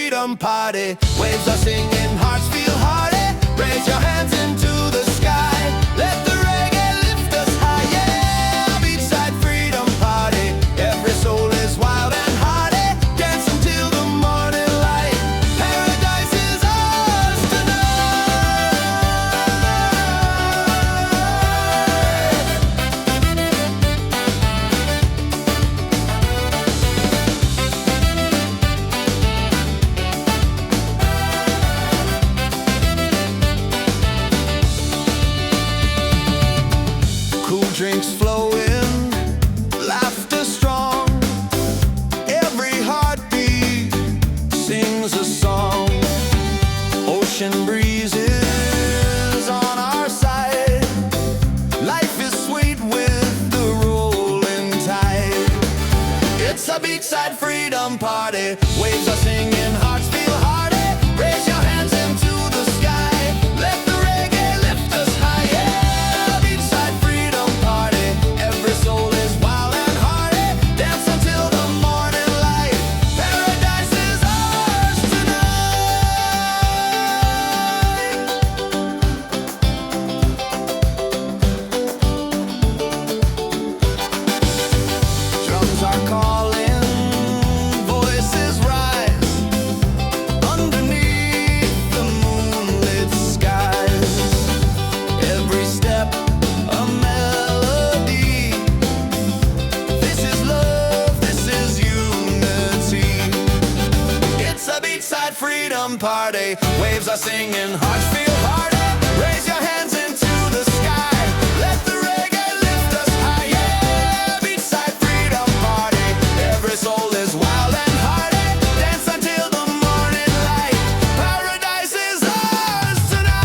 freedom party. Waves are singing, hearts feel hearty. Raise your hands into the sky. Let the reggae lift us high. Yeah, beachside freedom party. Every soul is wild and hearty. Dance until the morning light. Paradise is ours drinks flowing, laughter strong. Every heartbeat sings a song. Ocean breezes on our side. Life is sweet with the rolling tide. It's a beachside freedom party. Waves are singing, hearts feel hearty. Raise your hands into the sky. Let the reggae lift us high. Yeah, beachside freedom party. Every soul is wild and hearty. Dance until the morning light. Paradise is ours tonight. Drums are calling, voices rise. Underneath the moonlit skies. Every step a melody. This is love, this is unity. It's a beachside freedom party. Waves are singing, hearts feel hearty. Raise your hands into the sky. Let the reggae lift us high. Yeah, beachside freedom party. Every soul is wild and hearty. Dance until the morning light. Paradise is ours tonight.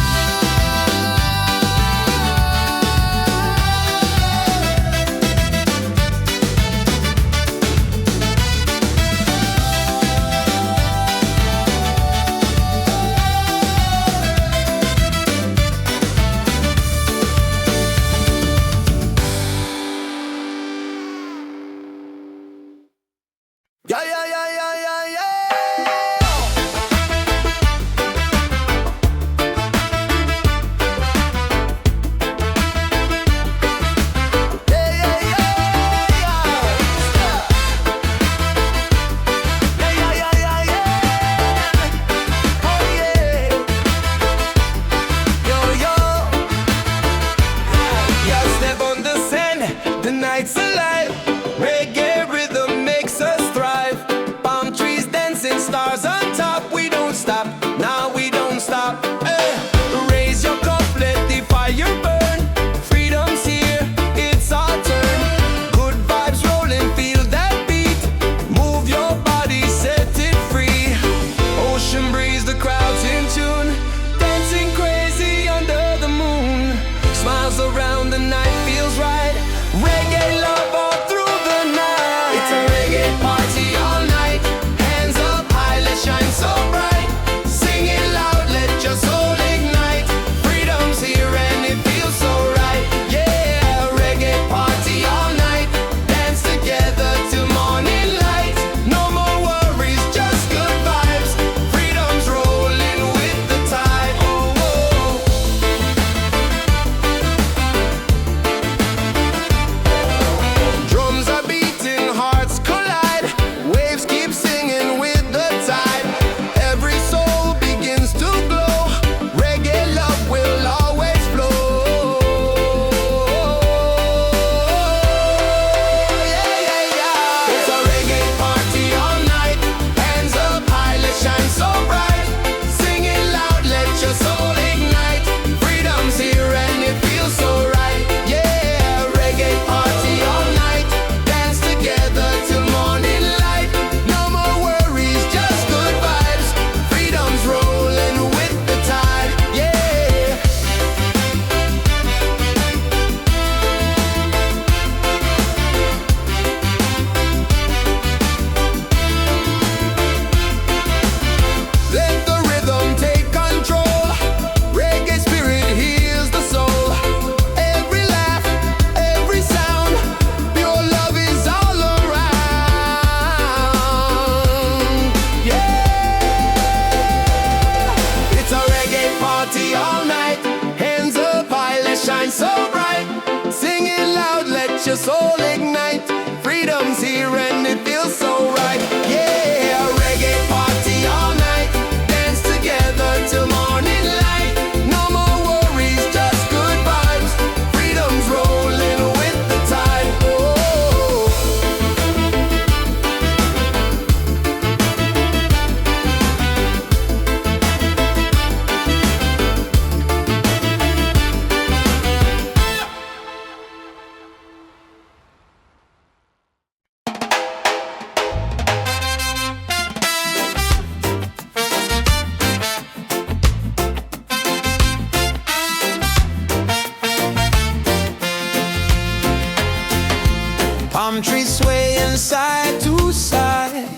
side to side.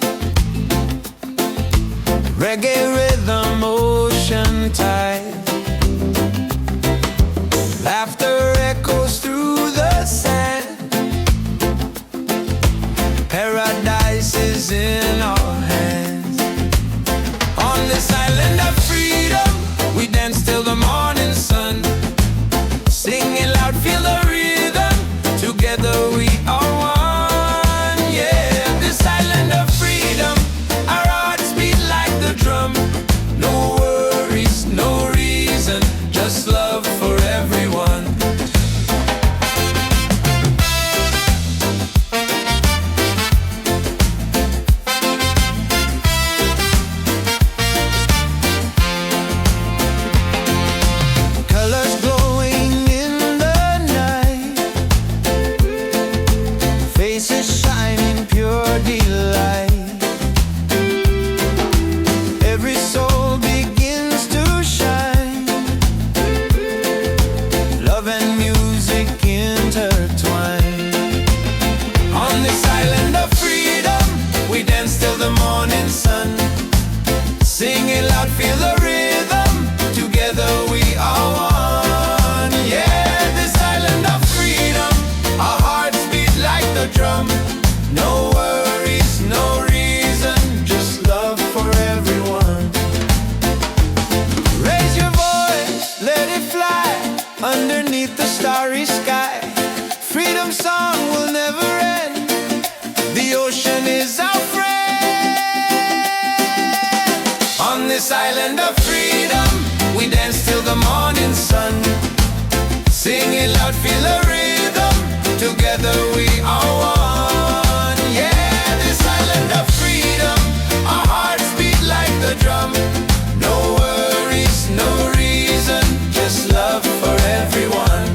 Reggae rhythm, ocean tide. Laughter echoes through the sand. Paradise is in our hands. On this island of freedom, we dance till the morning sun. Singing loud, feel the rhythm. Together we are one. Yeah, this island of freedom, our hearts beat like the drum. No worries, no reason, just love for everyone. Colors glowing in the night, faces shining pure delight. Every soul begins to shine. Love and music intertwine. On this island of freedom, we dance till the morning sun. Singing loud, feel the rhythm. Together we are one. Yeah, this island of freedom, our hearts beat like the drum. No worries, no reason, just love for everyone. Raise your voice, let it fly underneath the starry sky. Freedom song will never end. The ocean is our friend. On this island of freedom, we dance till the morning sun. Singing loud, feel the rhythm. Together we are one. Yeah, this island of freedom, our hearts beat like the drum. No worries, no reason, just love for everyone.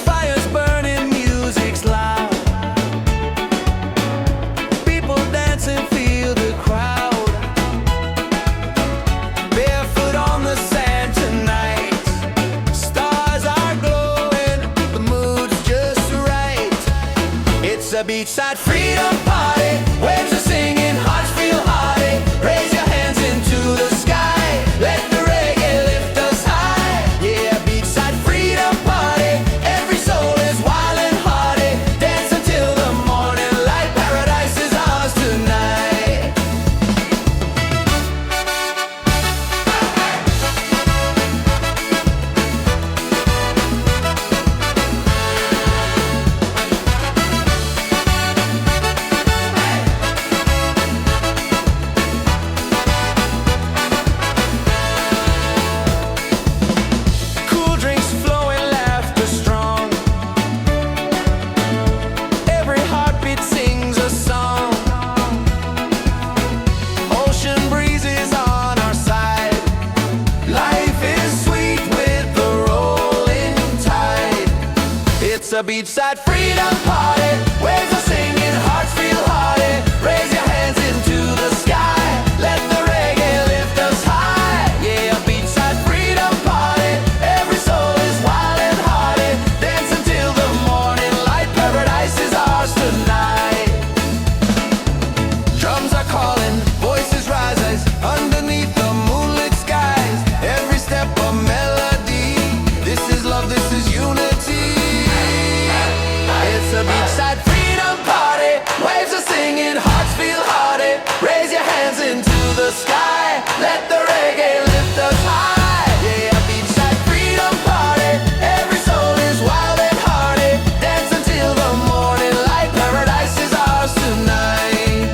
Fire's burning, music's loud. People dancing, feel the crowd. Barefoot on the sand tonight. Stars are glowing, the mood's just right. It's a beachside freedom party. Waves are singing, hearts feel hearty. Raise your hands into the sky. Let the reggae lift us high. Yeah, beachside freedom party. Every soul is wild and hearty. Dance until the morning light. Paradise is ours tonight. Cool drinks flowing, laughter strong. Every heartbeat sings a song. Ocean breezes on our side. Life is sweet with the rolling tide. It's a beachside freedom party. Waves are singing, hearts feel hearty. Raise your hands into the sky. Let the reggae lift us high. Yeah, a beachside freedom party. Every soul is wild and hearty. Dance until the morning light. Paradise is ours tonight. Drums are calling, voices rise underneath the moonlit skies. Every step a melody. This is love, this is unity. It's a beachside freedom party. Waves are singing, hearts feel hearty. Raise your hands into the sky. Let the reggae lift us high. Yeah, a beachside freedom party. Every soul is wild and hearty. Dance until the morning light. Paradise is ours tonight.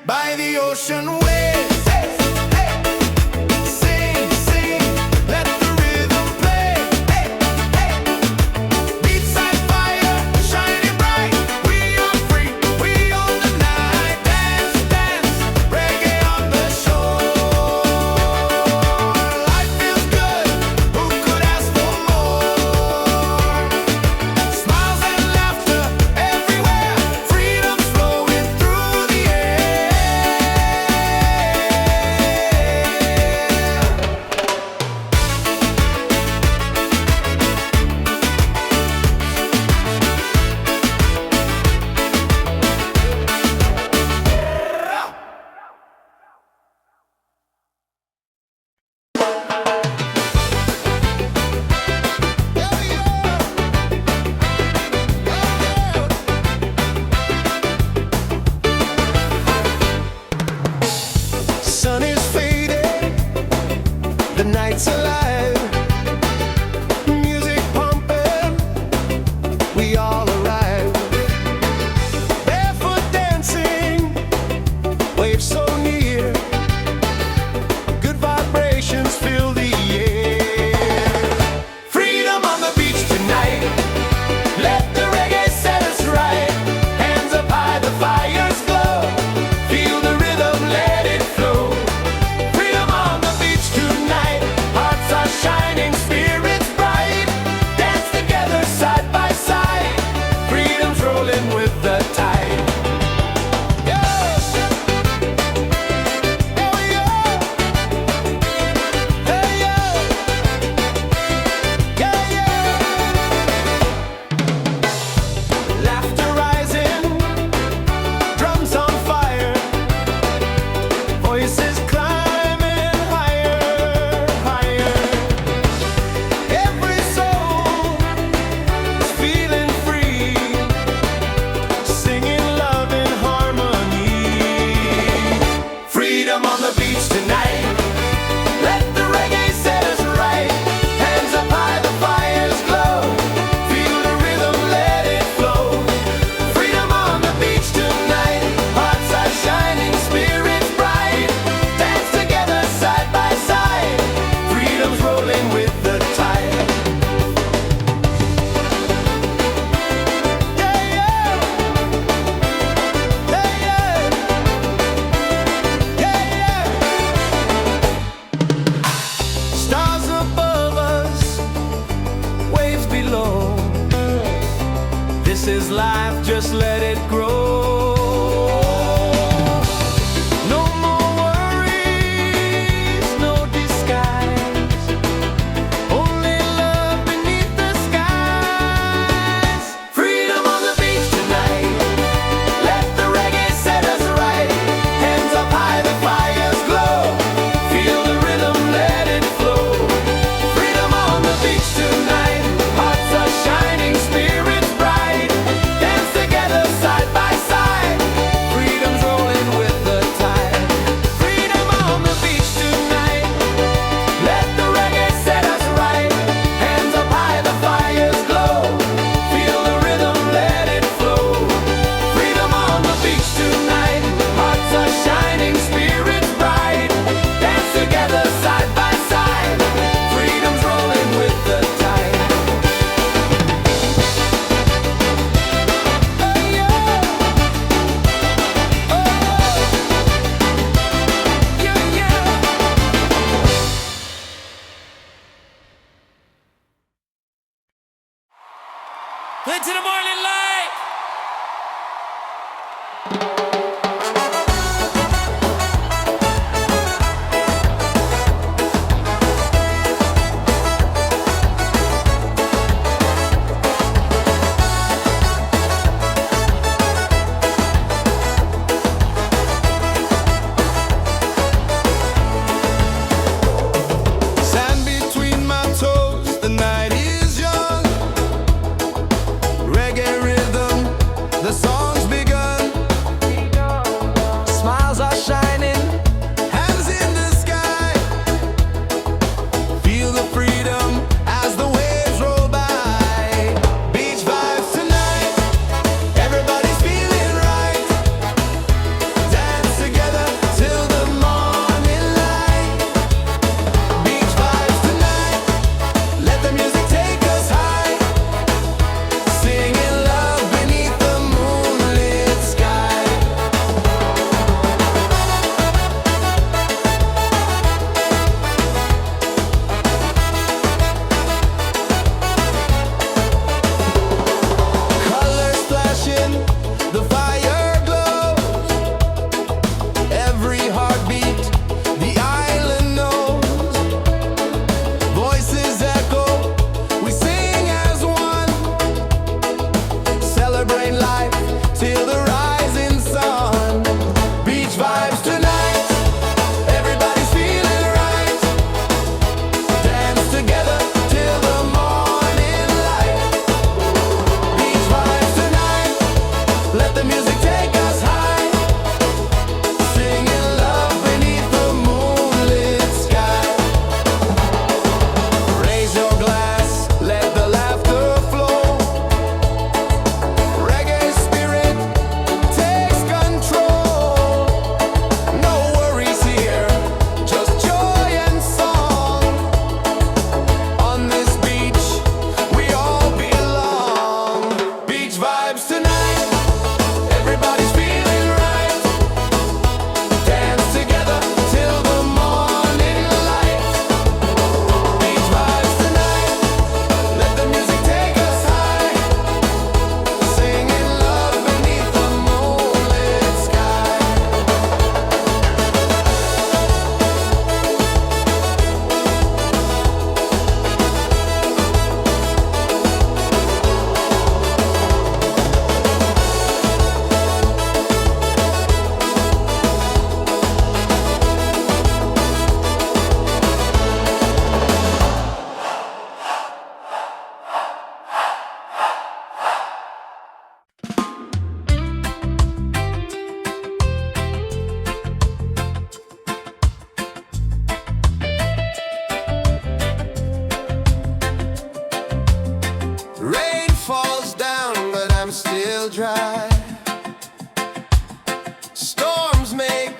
by the ocean waves. Sing, sing, let the rhythm play. Beats like fire, shining bright. We are free, we own the night. Dance, dance, reggae on the shore. Life feels good, who could ask for more? Smiles and laughter everywhere, freedom's flowing through the air.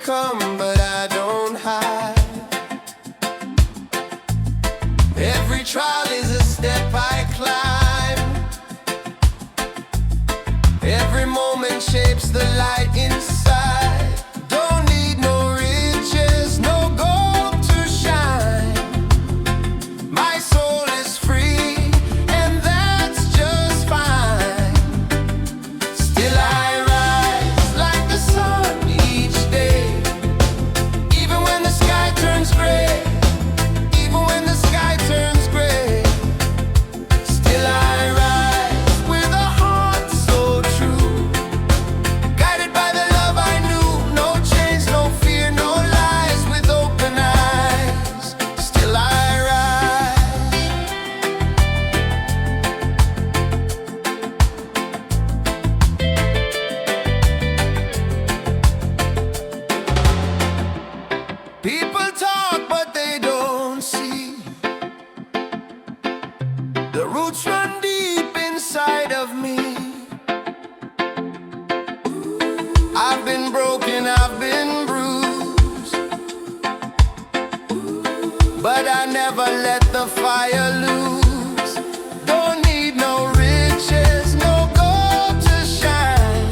come, but I don't hide. Every trial is a step I climb. Every moment shapes the light inside. Don't need no riches, no gold to shine. My soul is free, and that's just fine. Still I rise like the sun each day, even when the sky turns gray. Even when the sky turns gray, still I rise with a heart so true, guided by the love I knew. No chains, no fear, no lies, with open eyes. Still I rise. People talk, but they don't see. The roots run deep inside of me. I've been broken, I've been bruised, but I never let the fire lose. Don't need no riches, no gold to shine.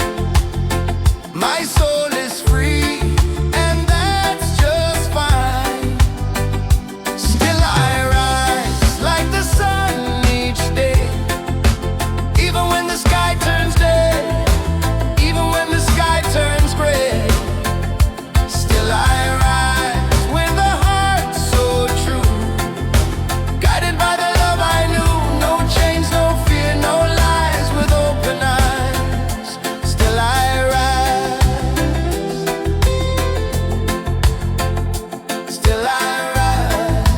My soul is free, and that's just fine. Still I rise like the sun each day, even when the sky turns day, even when the sky turns gray. Still I rise with a heart so true, guided by the love I knew. No chains, no fear, no lies, with open eyes. Still I rise. Still I rise.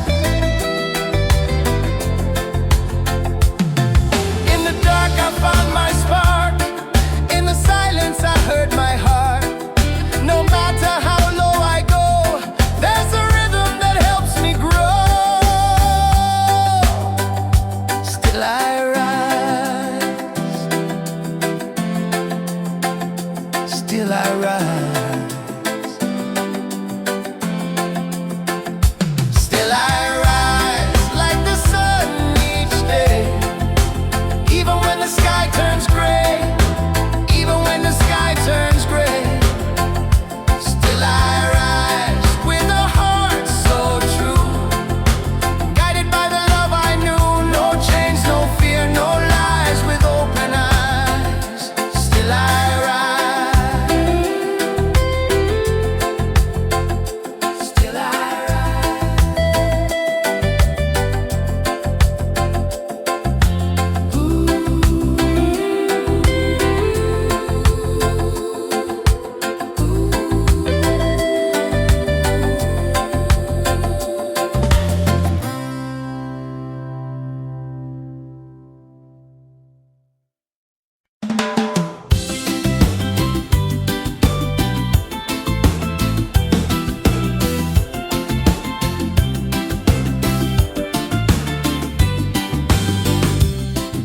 In the dark I found my spark. In the silence I heard my heart. No matter how low I go, there's a rhythm that helps me grow. Still I rise. Still I rise. Still I rise like the sun each day, even when the sky turns gray, even when the sky turns gray. Still I rise with a heart so true, guided by the love I knew. No chains, no fear, no lies, with open eyes. Still I rise. Still I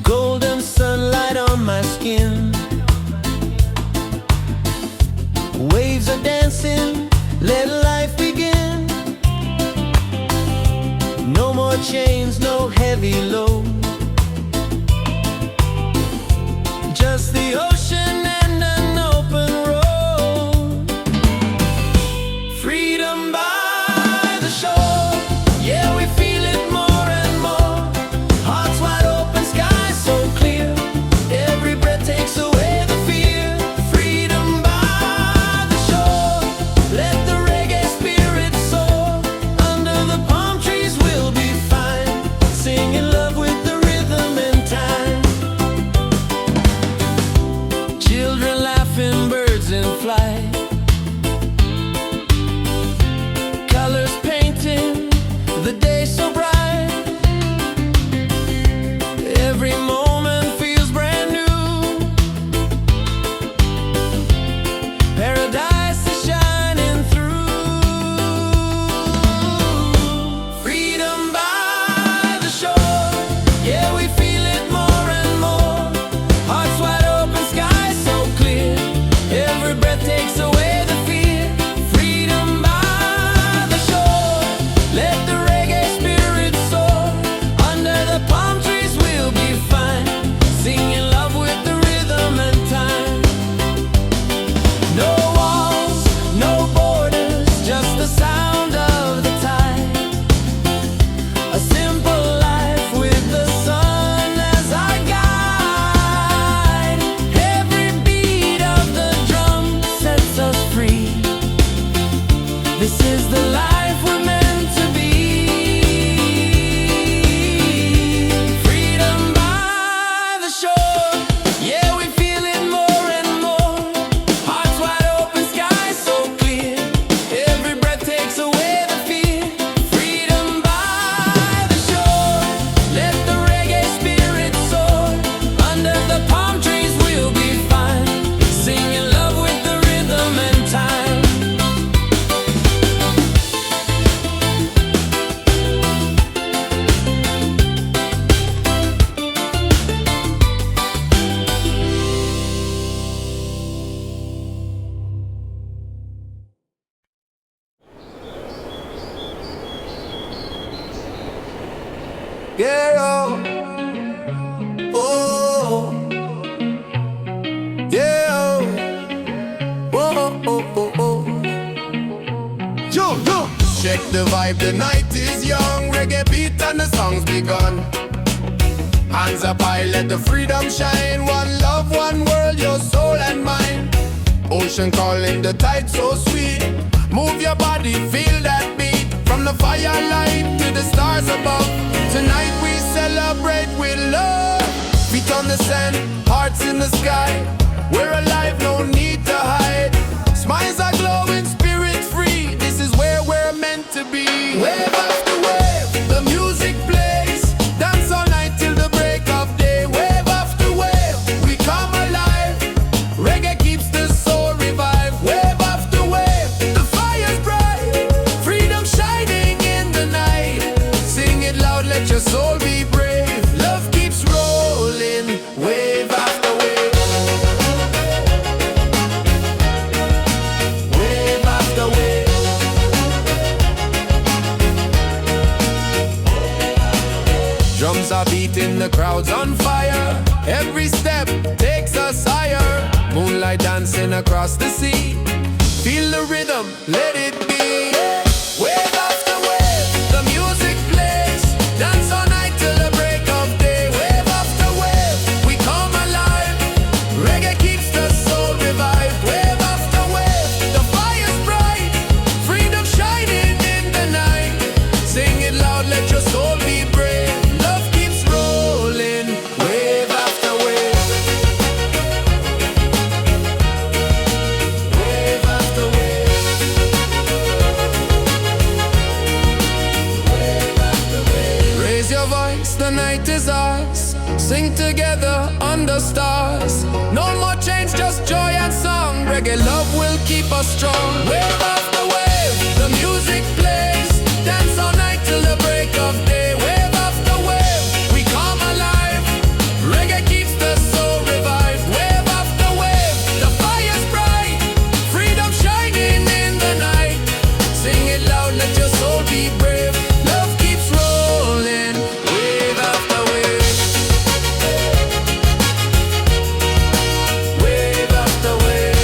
golden sunlight on my skin. Waves are dancing, let life begin. No more chains, no heavy load, just the ocean and an open road. Freedom by the shore, yeah, we feel it more and more. Hearts wide open, sky so clear, every breath takes away the fear. Freedom by the shore, let the reggae spirit soar. Under the palm trees we'll be fine, singing love with This is the life we're meant to be. Freedom by the shore. Yeah, we feel it more and more. Hearts wide open, sky so clear. Every breath takes away the fear. Freedom by the shore. Let the reggae spirit soar. Under the palm trees we'll be fine. Singing love with the rhythm and time. Yeah, oh, oh, yeah, oh, oh, oh, oh, oh. Yo, yo. Check the vibe, the night is young. Reggae beat and the song's begun. Hands up high, let the freedom shine. One love, one world, your soul and mine. Ocean calling, the tide so sweet. Move your body, feel that beat. From the firelight to the stars above. Tonight we celebrate with love. Feet on the sand, hearts in the sky. We're alive, no need to hide. Smiles are glowing, spirit free. This is where we're meant to be. Wave after wave, the music plays. Dance all night till the break of day. Wave after wave, we come alive. Reggae keeps the soul revived. Wave after wave, the fire's bright. Freedom shining in the night. Sing it loud, let your soul be brave. Love keeps rolling, wave after wave. Wave after wave. Drums are beating, the crowd's on fire. Every step takes us higher. Moonlight dancing across the sea. Feel the rhythm, let it be. Wave after wave, the music plays. Dance all night till the break of day. Wave after wave, we come alive. Reggae keeps the soul revived. Wave after wave, the fire's bright. Freedom shining in the night. Sing it loud, let your soul be brave. Love keeps rolling, wave after wave. Wave after wave. Raise your voice, the night is ours. Sing together under stars. No more change, just joy and song. Reggae love will keep us strong. Wave after wave, the music plays. Dance all night till the break of day. Wave after wave, we come alive. Reggae keeps the soul revived. Wave after wave, the fire's bright. Freedom shining in the night. Sing it loud, let your soul be brave. Love keeps rolling, wave after wave. Wave after wave.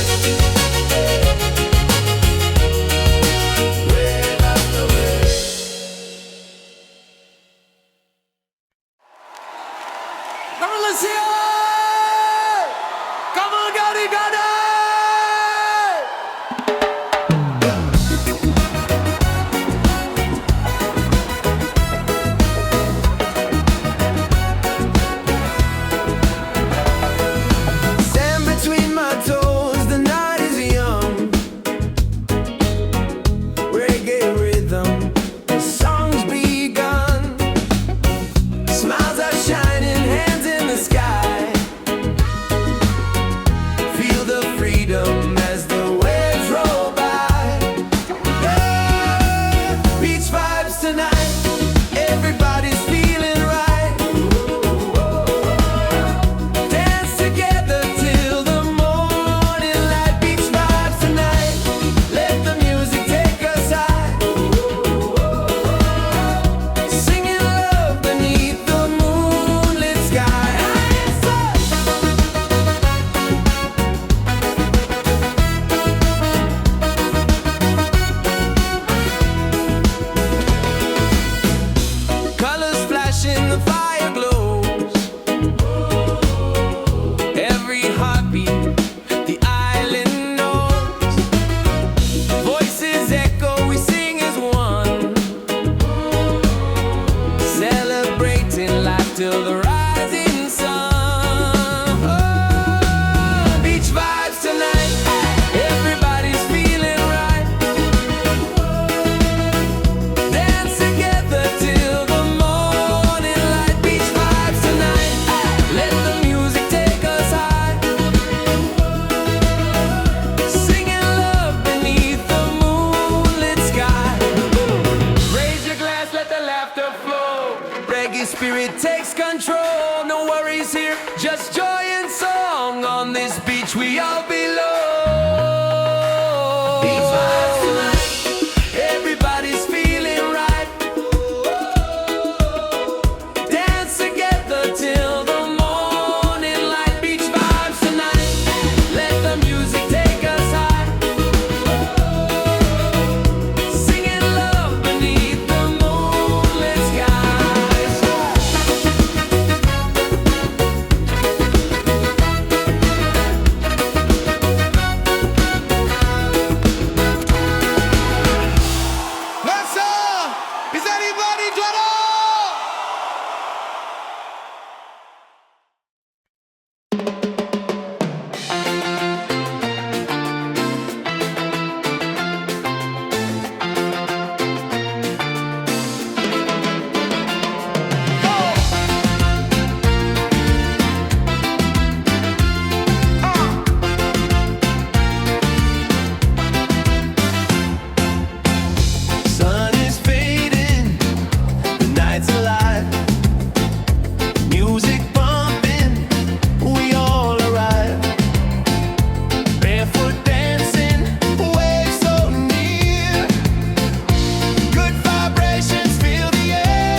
we all belong. Beach vibes tonight, everybody's feeling right. Dance together till the morning light. Beach vibes tonight, let the music take us high. Singing love beneath the moonlit skies. Rasta, is anybody ready? Sun is fading, the night's alive. Music bumping, we all arrive. Barefoot dancing, waves so near. Good vibrations fill the air.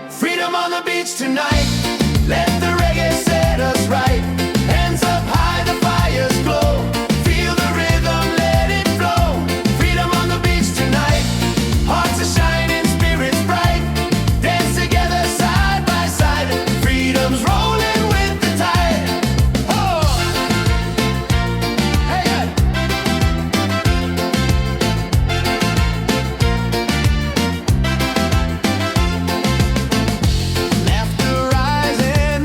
Freedom on the beach tonight, let the reggae set us right. Hands up high, the fires glow. Feel the rhythm, let it flow. Freedom on the beach tonight, hearts are shining, spirits bright. Dance together side by side. Freedom's rolling with the tide. Oh, hey, hey. Laughter rising,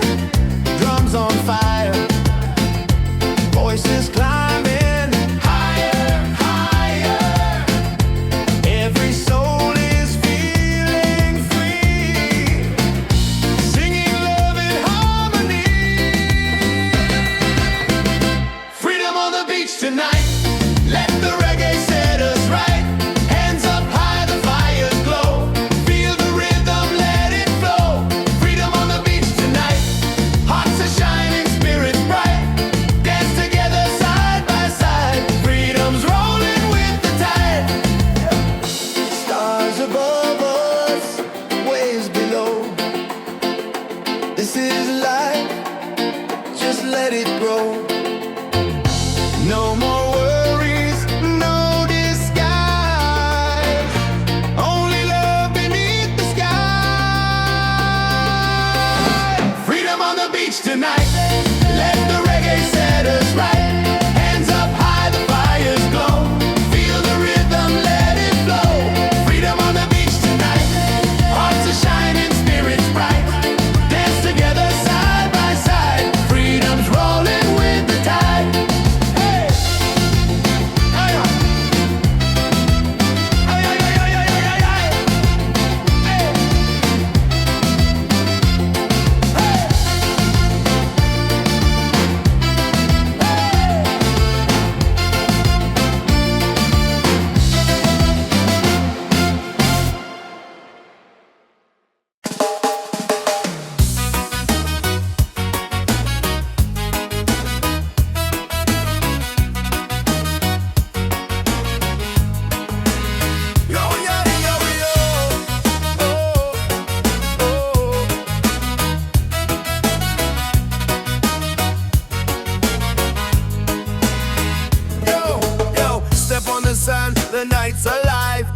drums on fire. Voices climbing higher, higher. Every soul is feeling free, singing love in harmony. Freedom on the beach tonight, let the reggae set us right. Hands up high, the fires glow. Feel the rhythm, let it flow. Freedom on the beach tonight, hearts are shining, spirits bright. Dance together side by side. Freedom's rolling with the tide. Stars above us, waves below. This is life, just let it grow. No more worries, no disguise. Only love beneath the sky. Freedom on the beach tonight, let the reggae set us right. Hands up high, the fires glow. Feel the rhythm, let it flow. Freedom on the beach tonight, hearts are shining, spirits bright. Dance together side by side. Freedom's rolling with the tide. Hey, hey, hey, hey, hey, hey, hey, hey, hey. Yo, yo, yo, yo. Oh, oh. Yo, yo, step on the sand, the night's alive.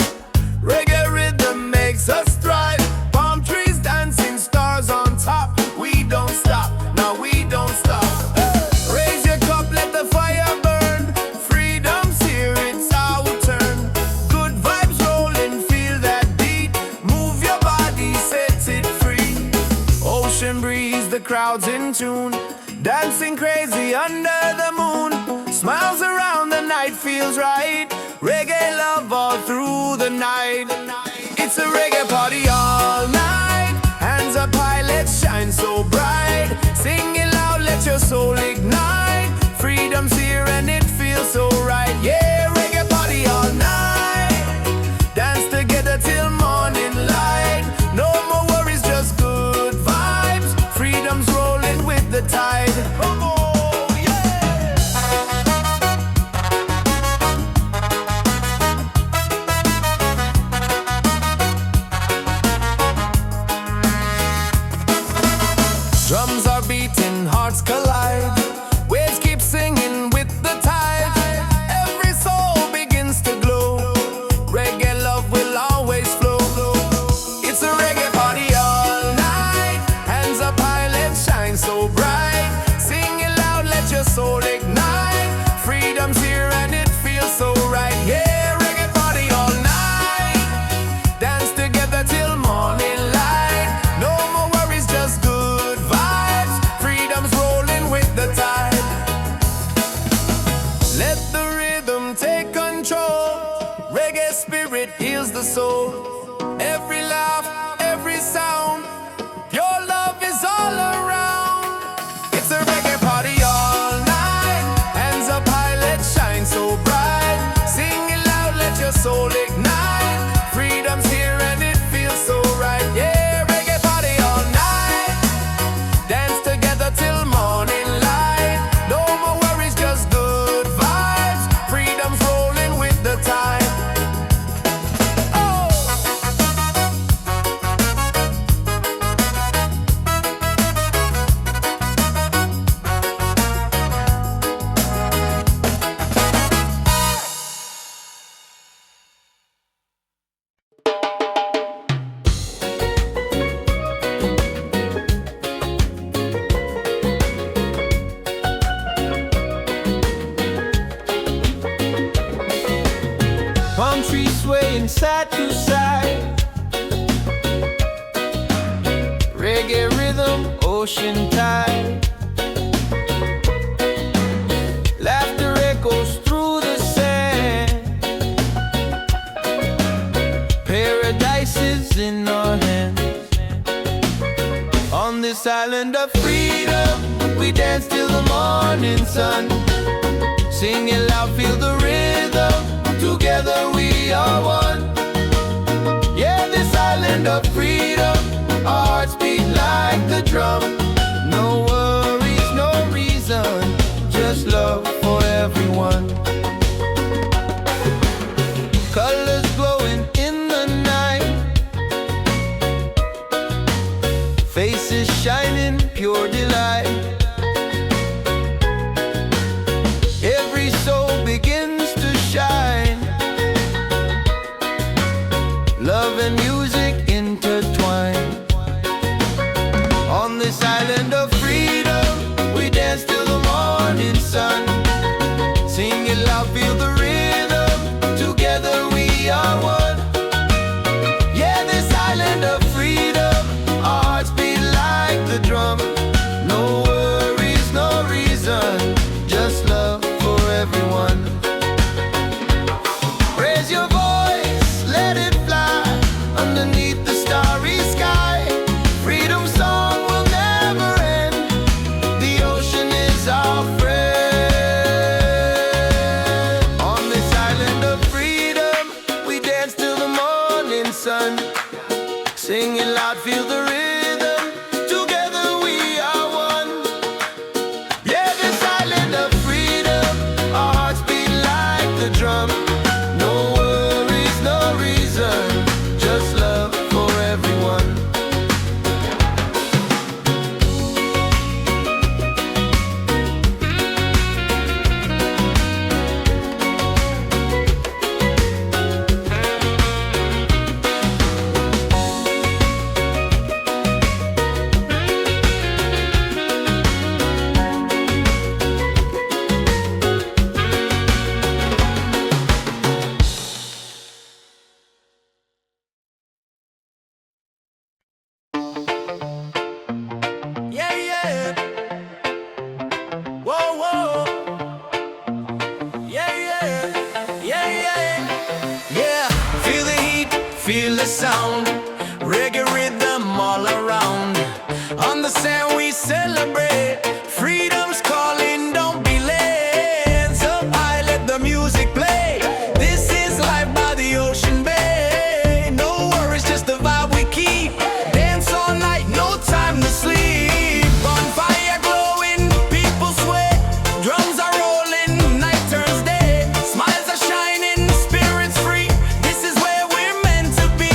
Reggae rhythm makes us thrive. Palm trees dancing, stars on top. We don't stop, no, we don't stop. Raise your cup, let the fire burn. Freedom's here, it's our turn. Good vibes rolling, feel that beat. Move your body, set it free. Ocean breeze, the crowd's in tune. Dancing crazy under the moon. Smiles around, the night feels right. Reggae love all through the night. It's a reggae party all night. Hands up high, let's shine so bright. Sing it loud, let your soul ignite. Freedom's here and it feels so right. Yeah, reggae party all night. Dance together till morning light. No more worries, just good vibes. Freedom's rolling with the tide. the soul. Every laugh, every sound, your love is all around. It's a reggae party all night. Hands up high, let's shine so bright. Sing it loud, let your soul ignite. Freedom's here and it feels so right. Yeah, reggae party all night. Dance together till morning light. No more worries, just good vibes. Freedom's rolling with the tide. Palm trees swaying side to side. Reggae rhythm, ocean tide. Laughter echoes through the sand. Paradise is in our hands. On this island of freedom, we dance till the morning sun. Sing it loud, feel the rhythm. Together we are one. Yeah, this island of freedom, our hearts beat like the drum. No worries, no reason, just love for everyone. Colors glowing in the night, faces shining, pure delight. Every soul begins to shine. Love and music intertwine. On this island of freedom, we dance till the morning sun. Sing it loud, feel the rhythm. Together we are one. Yeah, this island of freedom, our hearts beat like the drum. No worries, no reason, just love for everyone. Raise your voice, let it fly underneath the starry sky. Freedom song will never end. The ocean is our friend. On this island of freedom, we dance till the morning sun. Sing it loud, feel the rhythm. Together we are one. Yeah, this island of freedom, our hearts beat like the drum. No worries, no reason, just love for everyone. Yeah, yeah. Whoa, whoa. Yeah, yeah. Yeah, yeah. Yeah. Feel the heat, feel the sound. Reggae rhythm all around. On the sand we celebrate. Freedom's calling, don't be late. Hands up high, let the music play. This is life by the ocean bay. No worries, just the vibe we keep. Dance all night, no time to sleep. Bonfire glowing, people sweat. Drums are rolling, night turns day. Smiles are shining, spirits free. This is where we're meant to be.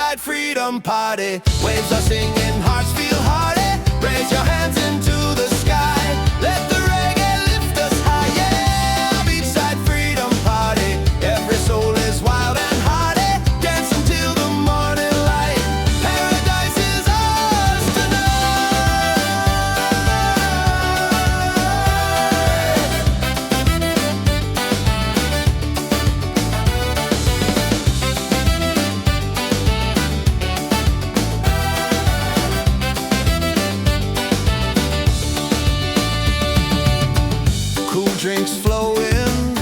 beachside freedom party. Waves are singing, hearts feel hearty. Raise your hands into the sky. Let the reggae lift us high. Yeah, beachside freedom party. Every soul is wild and hearty. Dance until the morning light. Paradise is ours Cool drinks flowing,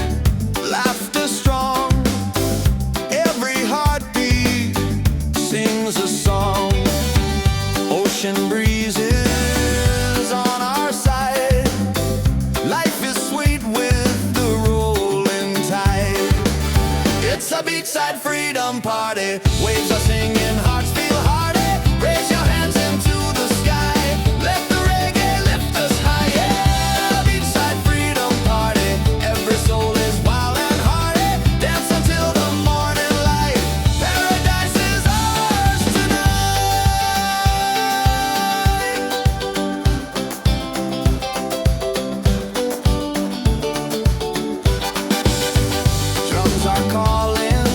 laughter strong. Every heartbeat sings a song. Ocean breezes on our side. Life is sweet with the rolling tide. It's a beachside freedom party. Waves are singing, hearts feel hearty. Raise your hands into the sky. Let the reggae lift us high. Yeah, beachside freedom party. Every soul is wild and hearty. Dance until the morning light. Paradise is ours tonight. Drums are calling,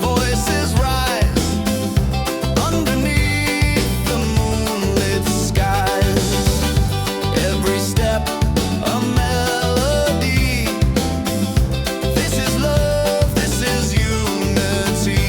voices rise underneath the moonlit skies. Every step a melody. This is love, this is unity.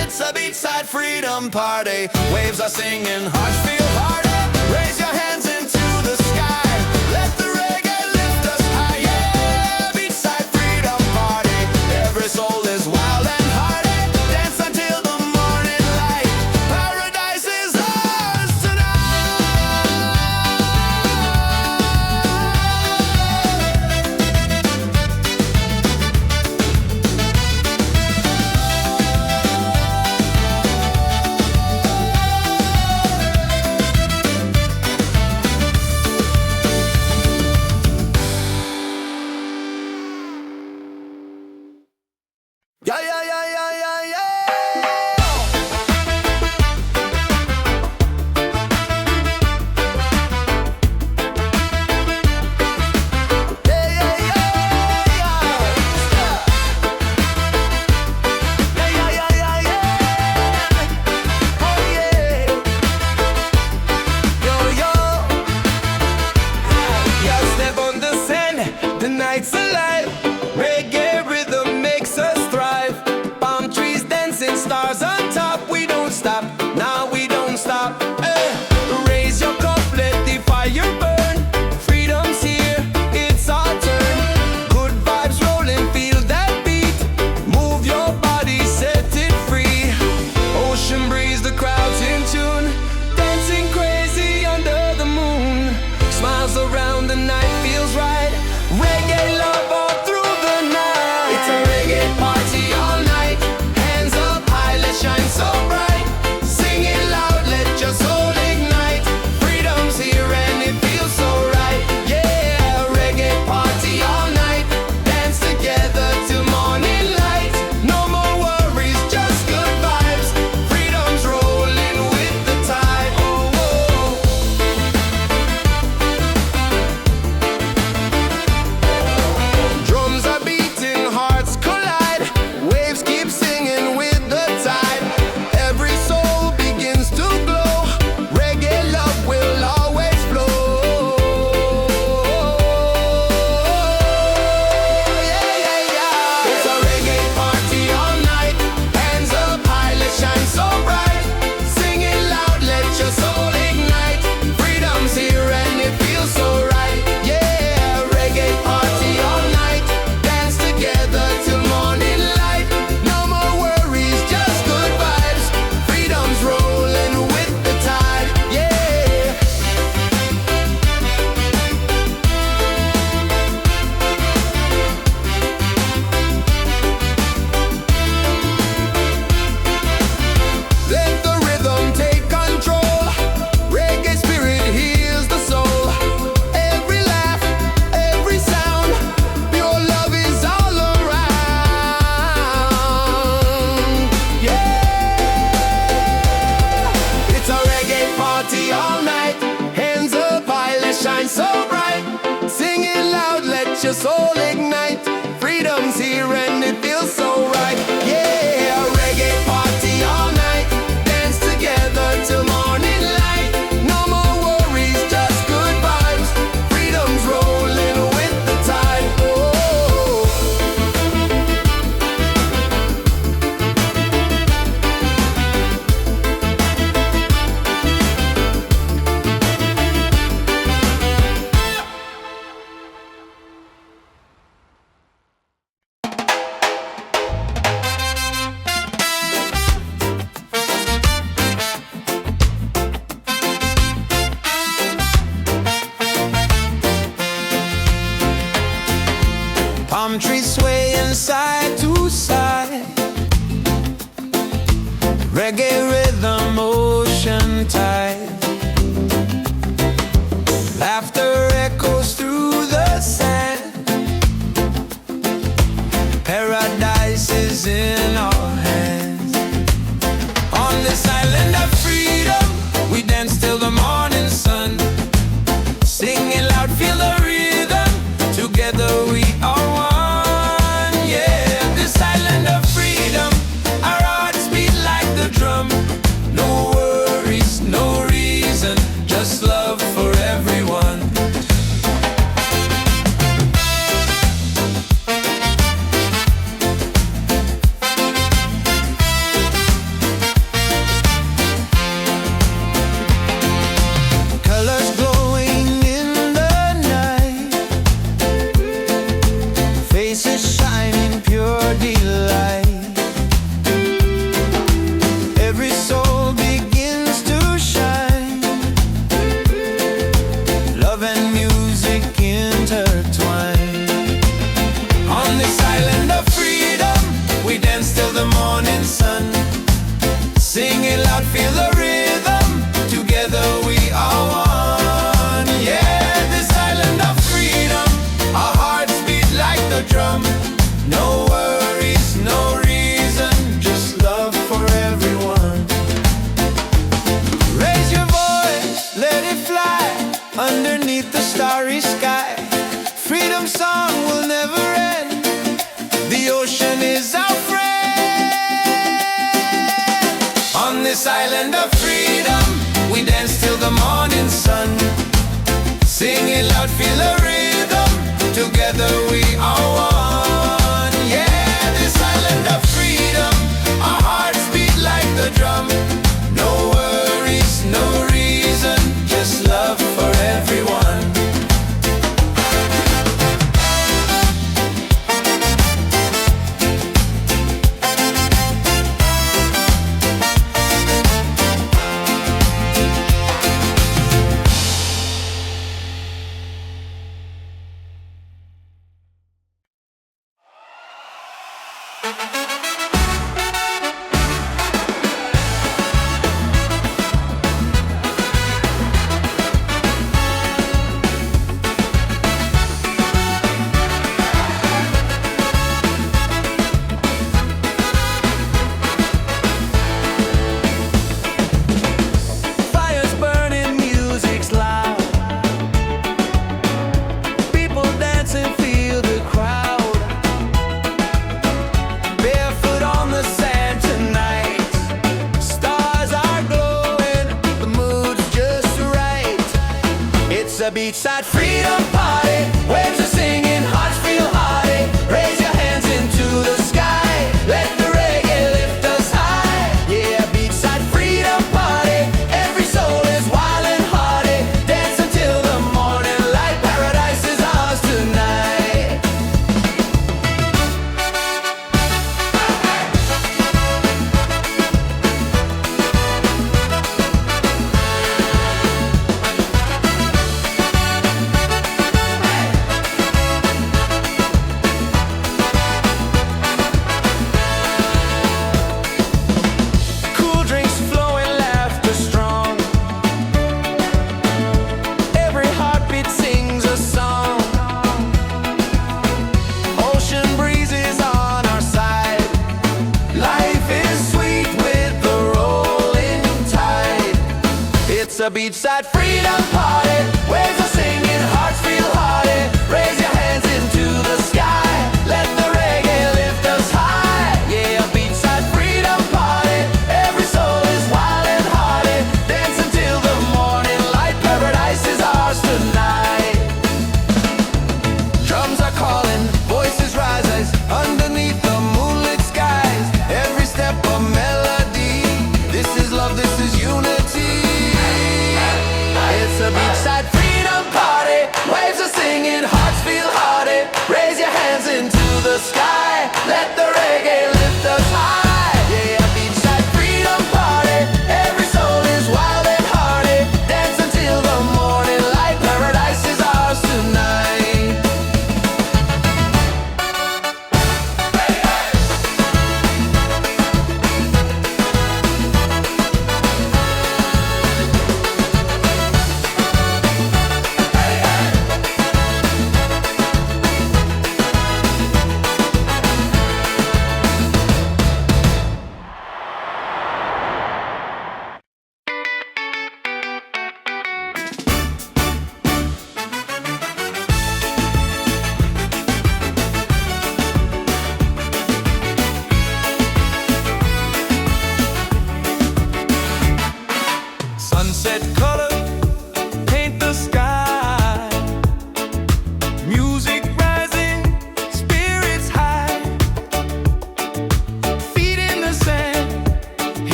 It's a beachside freedom party. Waves are singing, hearts feel hearty. Raise your hands into the sky. Let the reggae lift us high. Yeah, beachside freedom party. Every soul is wild and hearty. Dance until the morning light. Paradise is ours tonight. palm trees swaying side to side. Reggae rhythm, ocean tide. Laughter echoes through the sand. Paradise is in our hands. On this island of freedom, we dance till the morning sun. Singing loud, feel the rhythm. Together we are one. Yeah, this island of freedom, our hearts beat like the drum. No worries, no reason, just love for everyone. Colors glowing in the night, faces shining pure delight. Every soul begins to shine. Love and music intertwine. On this island of freedom, we dance till the morning sun. Sing it loud, feel the rhythm. Together we are one. Yeah, this island of freedom, our hearts beat like the drum. No worries, no reason, just love for everyone. Raise your voice, let it fly underneath the starry sky. Freedom song will never end. The ocean is our friend. On this island of freedom, we dance till the morning sun. Sing it loud, feel the rhythm. Together we are one. Yeah, this island of freedom, our hearts beat like the drum. No worries, no reason, just love for everyone. Fire's burning, music's loud. People dancing, feel the crowd. Barefoot on the sand tonight. Stars are glowing, the mood's just right. It's a beachside freedom party. Waves are singing, hearts feel hearty. Raise your hands into the sky. Let the reggae lift us high. Yeah, beachside freedom party. Every soul is wild and hearty. Dance until the morning light. Paradise is ours tonight. Cool drinks flowing, laughter strong. Every heartbeat sings a song. Ocean breezes on our side. Life is sweet with the rolling tide. It's a beachside freedom party. Waves are singing, hearts feel hearty. Raise your hands into the sky. Let the reggae lift us high. Yeah, a beachside freedom party. Every soul is wild and hearty. Dance until the morning light. Paradise is ours tonight. Drums are calling, voices rise underneath the moonlit skies. Every step a melody. This is love, this is unity.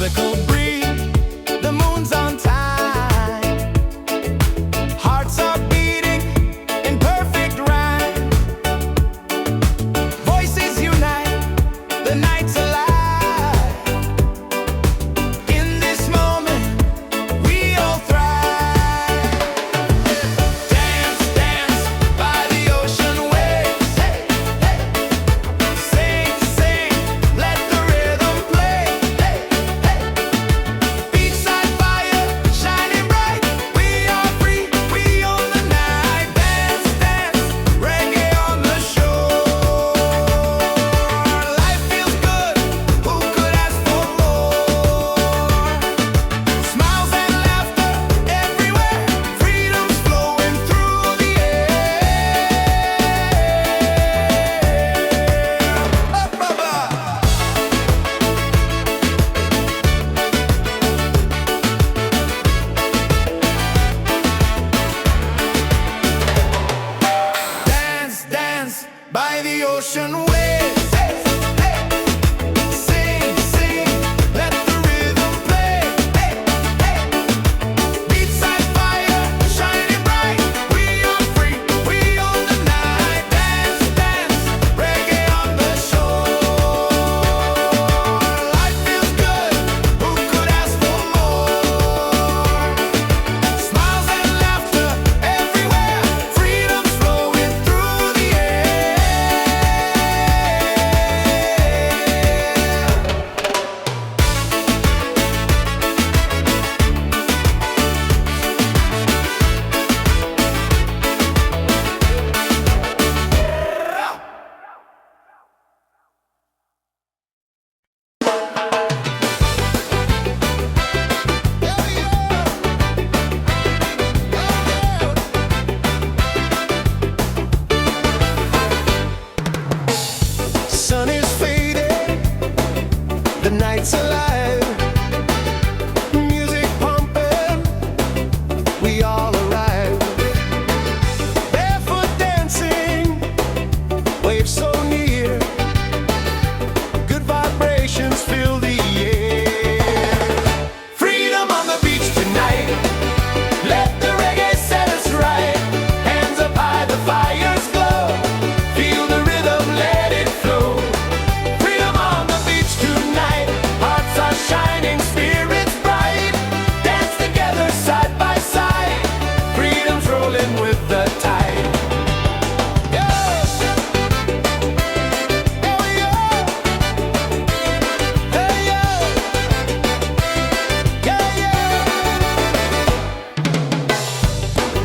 tropical breeze, the moon's on time. Hearts are beating in perfect rhyme. Voices unite, the night's alive. In this moment, we all thrive. Dance, dance by the ocean waves. Hey, hey. Sing, sing, let the rhythm play. Hey, hey. Beachside fire shining bright. We are free, we own the night. Dance, dance, reggae on the shore. Life feels good, who could ask for more? Smiles and laughter everywhere, freedom's flowing through the air. Up above. Dance, dance by the ocean waves. Hey, hey. Sing, sing, let the rhythm play. Hey, hey. Beachside fire shining bright. We are free, we own the night. Dance, dance, reggae on the shore. Life feels good, who could ask for more? Smiles and laughter everywhere, freedom's flowing through the air. Sun is fading, the night's alive. Music pumping, we all arrive. Barefoot dancing, waves so near. Good vibrations fill the air. Freedom on the beach tonight. Let the reggae set us right. Hands up high, the fires glow. Feel the rhythm, let it flow. Freedom on the beach tonight. Hearts are shining, spirits bright. Dance together side by side. Freedom's rolling with the tide. Yeah. Oh yeah. Hey yeah. Yeah yeah.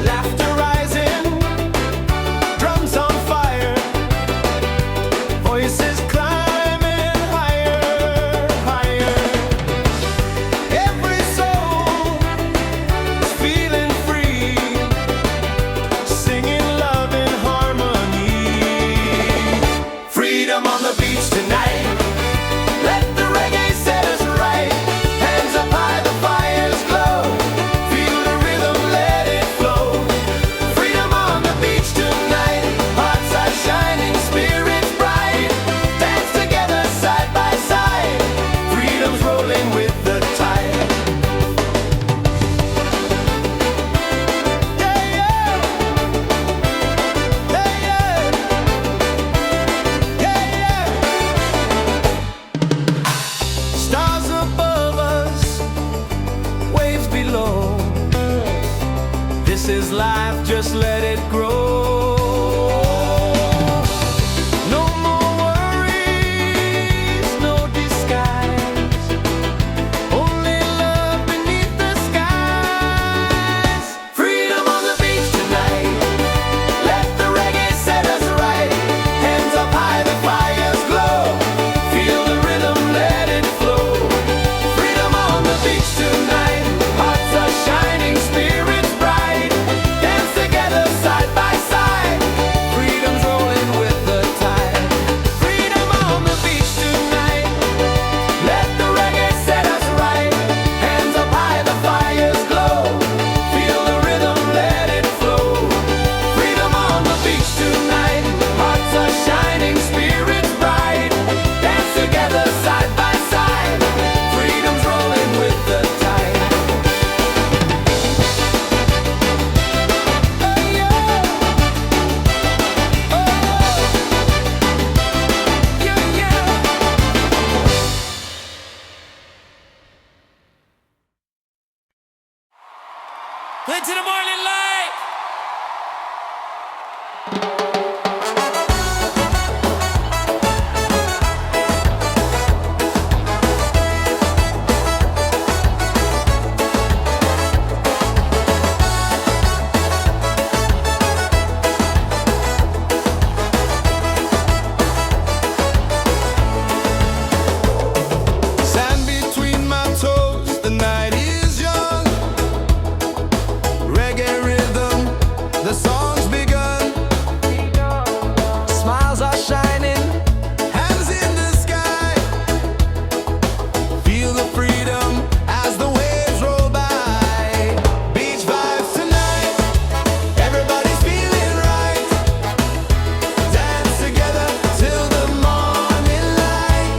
Laughter rising, drums on fire, voices climbing higher, higher. Every soul is feeling free, singing love in harmony. Freedom on the beach tonight. Let the reggae set us right. Hands up high, the fires glow. Feel the rhythm, let it flow. Freedom on the beach tonight. Hearts are shining, spirits bright. Dance together side by side. Freedom's rolling with the tide. Yeah, yeah. Yeah, yeah. Yeah, yeah. Stars above us, waves below. This is life, just let it grow. No more worries, no disguise. Only love beneath the skies. Freedom on the beach tonight. Let the reggae set us right. Hands up high, the fires glow. Feel the rhythm, let it flow. Freedom on the beach tonight. Hearts are shining, spirits bright. Dance together side by to the morning light. Sand between my toes, the night is young. Reggae rhythm, the song's begun. Smiles are shining, hands in the sky. Feel the freedom as the waves roll by. Beach vibes tonight, everybody's feeling right. Dance together till the morning light.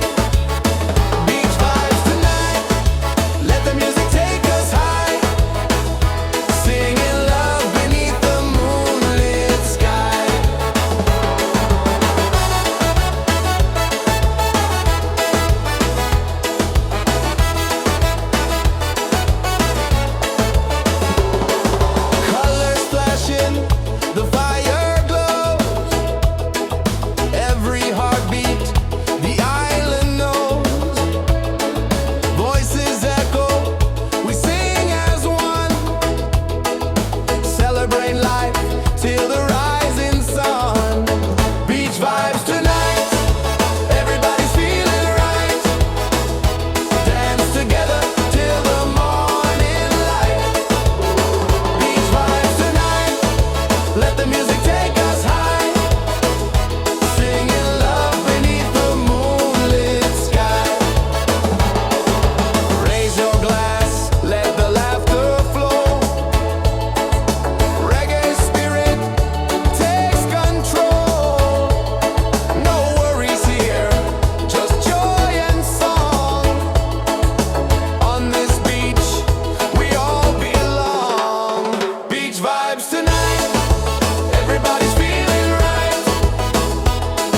Beach vibes tonight, let the music take us high. Singing love beneath the moonlit sky. Colors flashing, the fire glows. Every heartbeat, the island knows. Voices echo, we sing as one. Celebrate life till the rising sun. Beach vibes tonight, everybody's feeling right. Dance together till the morning light. Beach vibes tonight, let the music take us high. Singing love beneath the moonlit sky. Raise your glass, let the laughter flow. Reggae spirit takes control. No worries here, just joy and song. On this beach, we all belong. Beach vibes tonight, everybody's feeling right.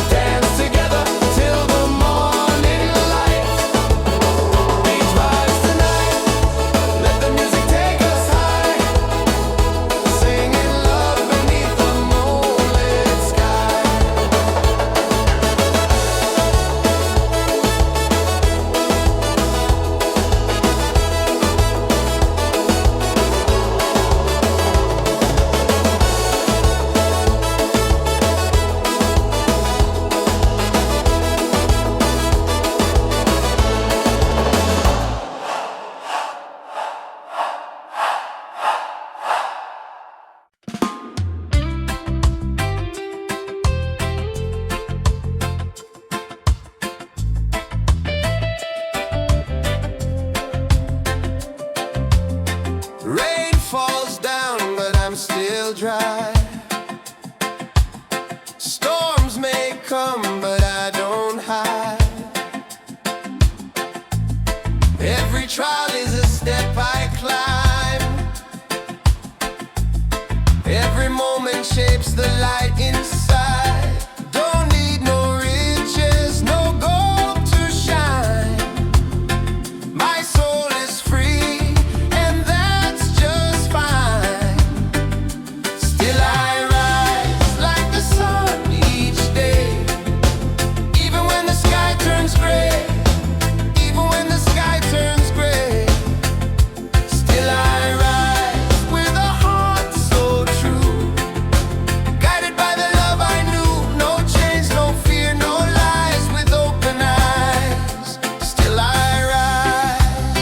Dance together till the morning light. Beach vibes tonight, let the music take us high. Singing love beneath the moonlit sky. Rain falls down, but I'm still dry. Storms may come, but I don't hide. Every trial is a step I climb. Every moment shapes the light inside. Don't need no riches, no gold to shine. My soul is free, and that's just fine. Still I rise like the sun each day. Even when the sky turns gray, even when the sky turns gray. Still I rise with a heart so true. Guided by the love I knew, no chains, no fear, no lies. With open eyes, still I rise.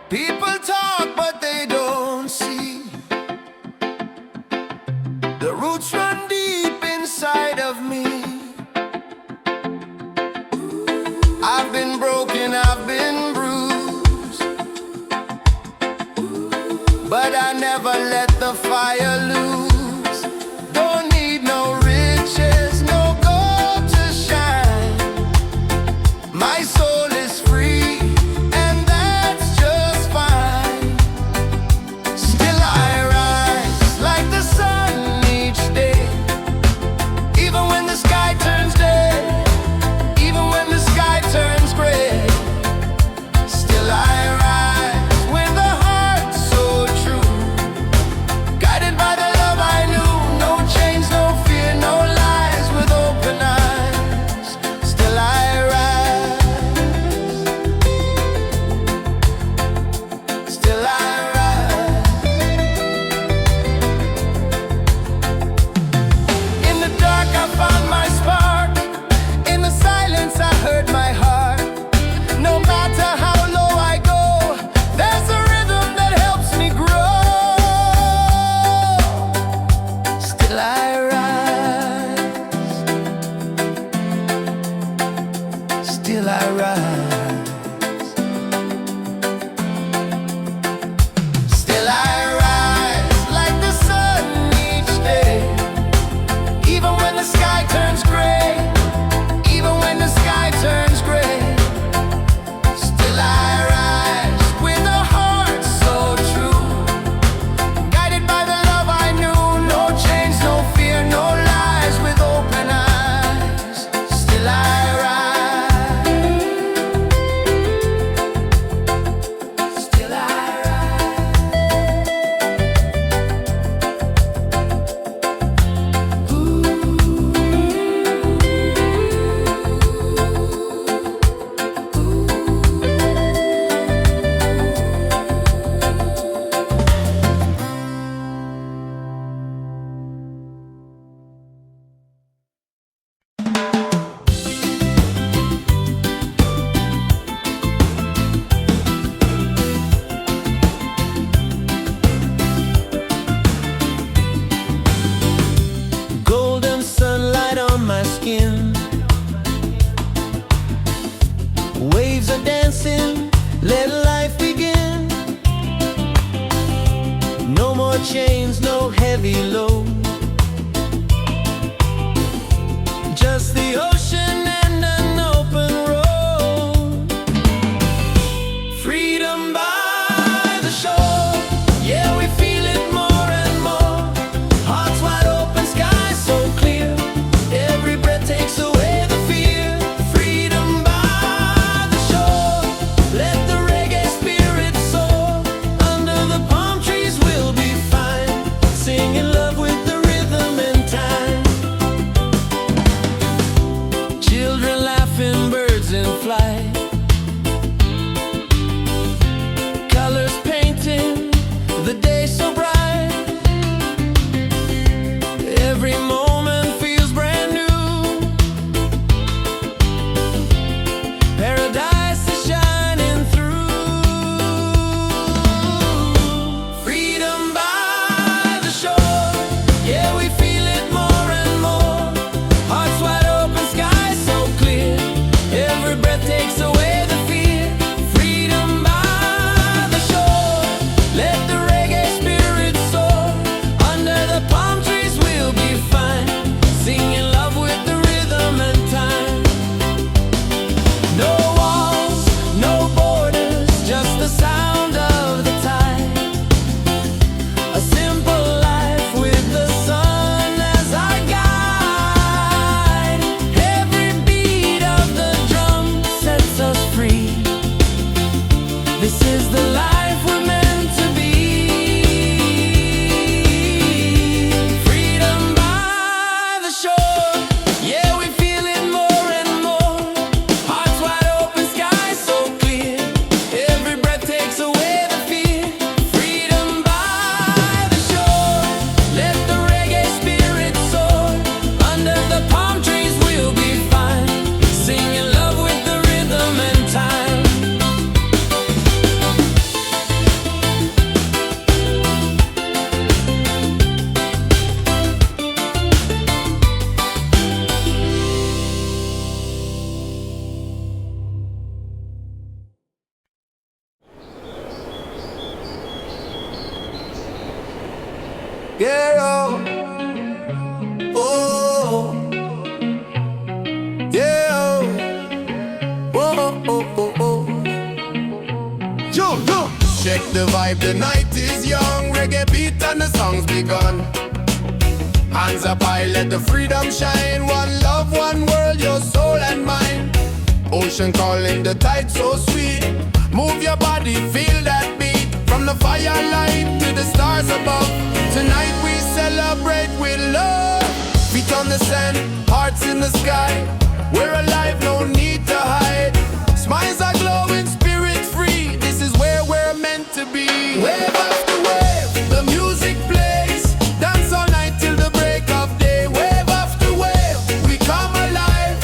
People talk, but they don't see. The roots run deep inside of me. I've been broken, I've been bruised, but I never let the fire lose. Don't need no riches, no gold to shine. My soul is free, and that's just fine. Still I rise like the sun each day. Even when the chains, no heavy load. Just the ocean and an open road. Freedom by the shore. Yeah, we feel it more and more. Hearts wide open, sky so clear. Every breath takes away the fear. Freedom by the shore. Let the reggae spirit soar. Under the palm trees we'll be fine, singing love with the rhythm and time. Children laughing, birds in flight, colors painting the day so bright. Every moment feels brand new. Paradise is shining through. Freedom by the shore. Yeah, we feel it more and more. Hearts wide open, sky so clear. Every breath takes away the fear. Freedom by the shore. Let the reggae spirit soar. Under the palm trees we'll be fine, singing love with the rhythm and time. No walls, no borders, just the sound of the tide. A simple life with the sun as our guide. Every beat of the drum sets us free. This is the life we're meant to be. Freedom by the shore. Yeah, we feel it more and more. Hearts wide open, sky so clear. Every breath takes away the fear. Freedom by the shore. Let the reggae spirit soar. Under the palm trees we'll be fine, singing love with the rhythm and time. Yeah, oh, oh, yeah, oh, oh, oh, oh, oh. Yo, yo. Check the vibe, the night is young. Reggae beat and the song's begun. Hands up high, let the freedom shine. One love, one world, your soul and mine. Ocean calling, the tide so sweet. Move your body, feel that beat. From the firelight to the stars above. Tonight we celebrate with love. Feet on the sand, hearts in the sky. We're alive, no need to hide. Smiles are glowing, spirit free. This is where we're meant to be. Wave after wave, the music plays. Dance all night till the break of day. Wave after wave, we come alive.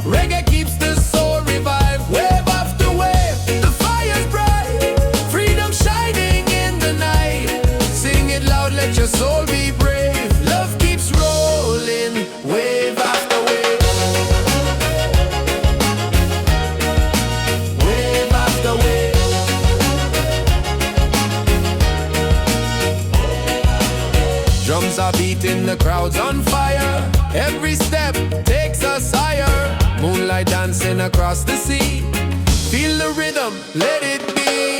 Reggae keeps the soul revived. Wave after wave, the fire's bright. Freedom shining in the night. Sing it loud, let your soul be brave. Love keeps rolling, wave after wave. Wave after wave. Drums are beating, the crowd's on fire. Every step takes us higher. Moonlight dancing across the sea. Feel the rhythm, let it be.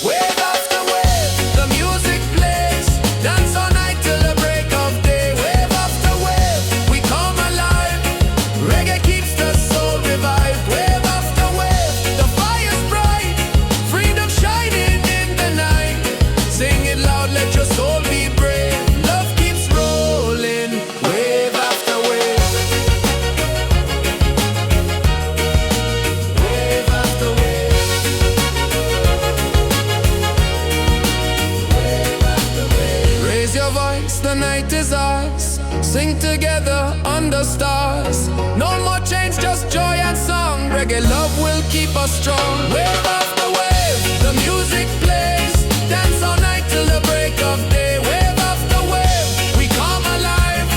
Wave after wave, the music plays. Dance all night till the break of day. Wave after wave, we come alive. Reggae keeps the soul revived. Wave after wave, the fire's bright. Freedom shining in the night. Sing it loud, let your soul be brave. Love keeps rolling, wave after wave. Wave after wave. Wave after wave. Raise your voice, the night is ours. Sing together under stars. No more change, just joy and song. Reggae love will keep us strong. Wave after wave, the music plays. Dance all night till the break of day. Wave after wave, we come alive.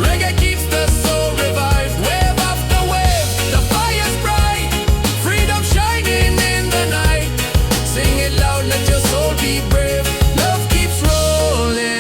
Reggae keeps the soul revived. Wave after wave, the fire's bright. Freedom shining in the night. Sing it loud, let your soul be brave. Love keeps rolling.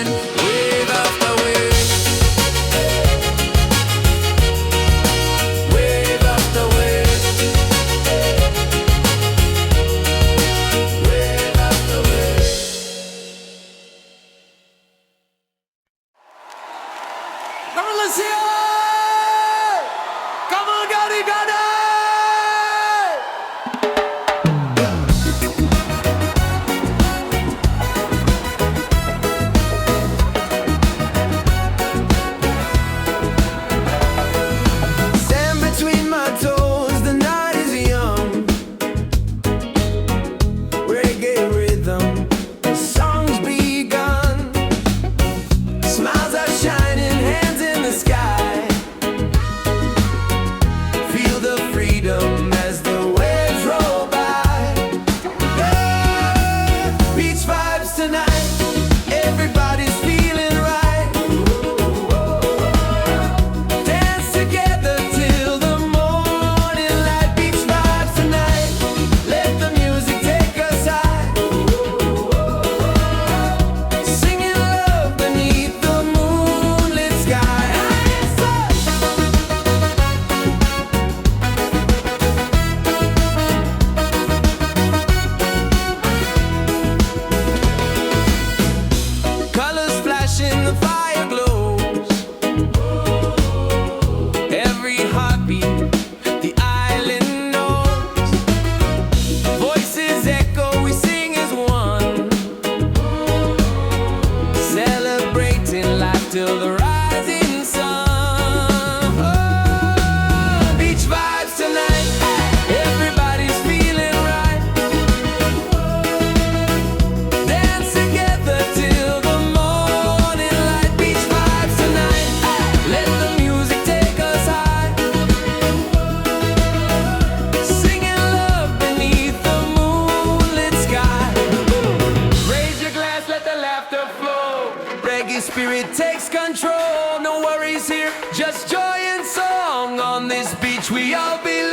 spirit takes control. No worries here, just joy and song. On this beach we all belong.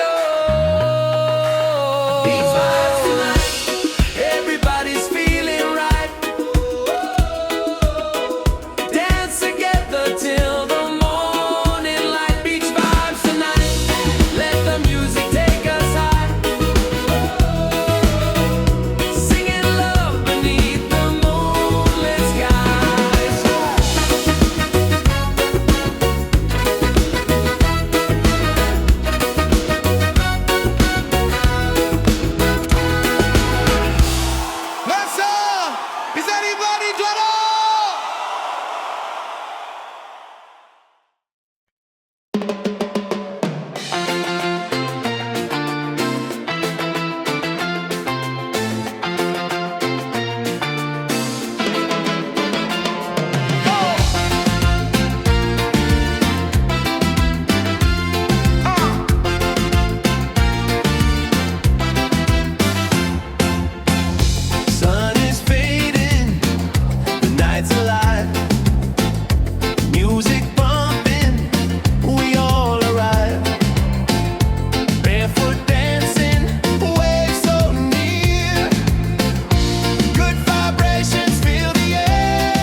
Beach vibes tonight, everybody's feeling right. Dance together till the morning light. Beach vibes tonight, let the music take us high. Singing love beneath the moonlit skies. Let's is anybody done? Sun is fading, the night's alive. Music bumping, we all arrive. Barefoot dancing, waves so near. Good vibrations fill the air.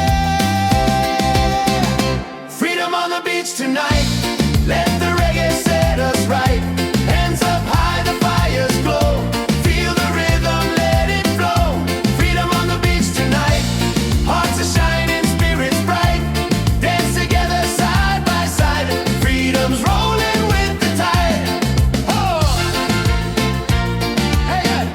Freedom on the beach tonight, let the reggae set us right. Hands up high, the fires glow. Feel the rhythm, let it flow. Freedom on the beach tonight, hearts are shining, spirits bright. Dance together side by side. Freedom's rolling with the tide. Oh, hey, hey.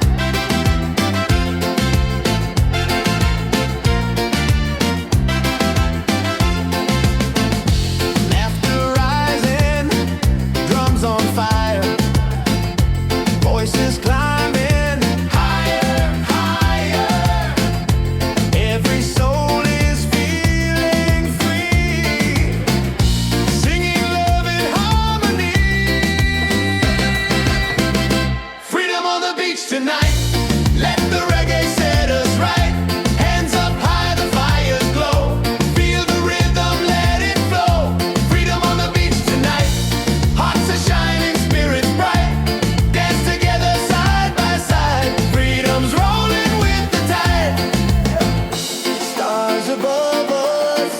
Laughter rising, drums on fire. Voices climbing higher, higher. Every soul is feeling free, singing love in harmony. Freedom on the beach tonight, let the reggae set us right. Hands up high, the fires glow. Feel the rhythm, let it flow. Freedom on the beach tonight, hearts are shining, spirits bright. Dance together side by side. Freedom's rolling with the tide. Stars above us,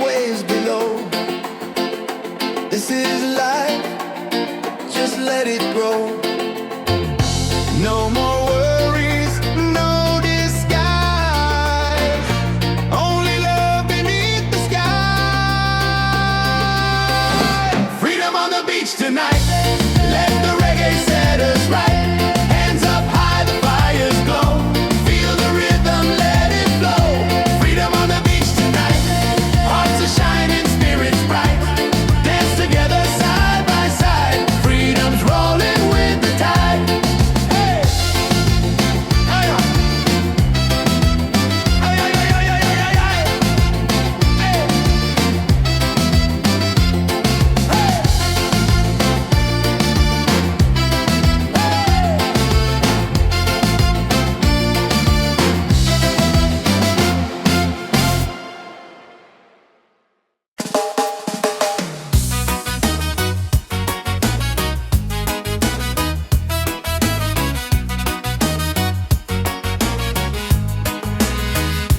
waves below. This is life, just let it grow. No more worries, no disguise. Only love beneath the sky. Freedom on the beach tonight, let the reggae set us right. Hands up high, the fires glow. Feel the rhythm, let it flow. Freedom on the beach tonight, hearts are shining, spirits bright. Dance together side by side. Freedom's rolling with the tide. Hey, hey, hey, hey, hey, hey, hey, hey, hey.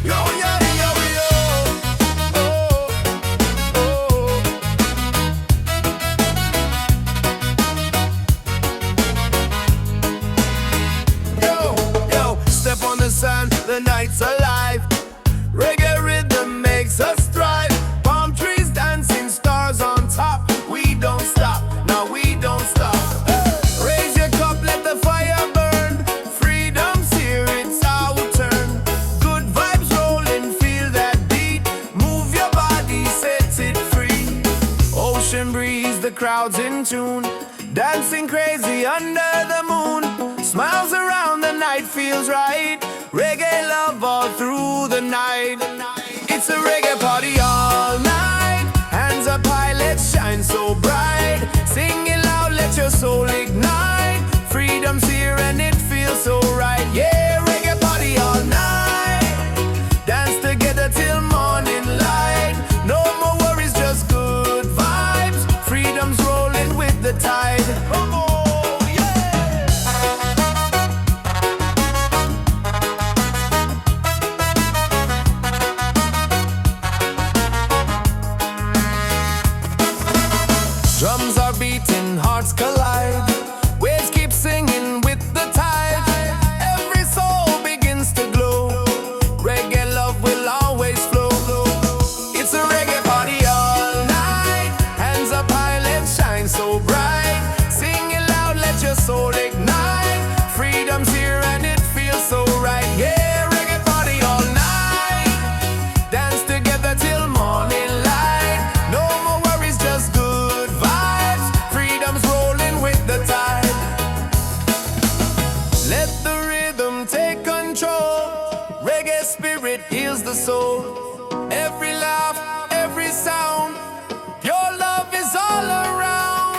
Yo, yeah, yo, yo. Oh, oh. Yo, yo, step on the sand, the night's alive. Reggae rhythm makes us thrive. Palm trees dancing, stars on top. We don't stop, no, we don't stop. Raise your cup, let the fire burn. Freedom's here, it's our turn. Good vibes rolling, feel that beat. Move your body, set it free. Ocean breeze, the crowd's in tune. Dancing crazy under the moon. Smiles around, the night feels right. Reggae love all through the night. It's a reggae party all night. Hands up high, let's shine so bright. Sing it loud, let your soul ignite. Freedom's here and it feels so right. Yeah, reggae party all night. Dance together till morning light. spirit heals the soul. Every laugh, every sound, your love is all around.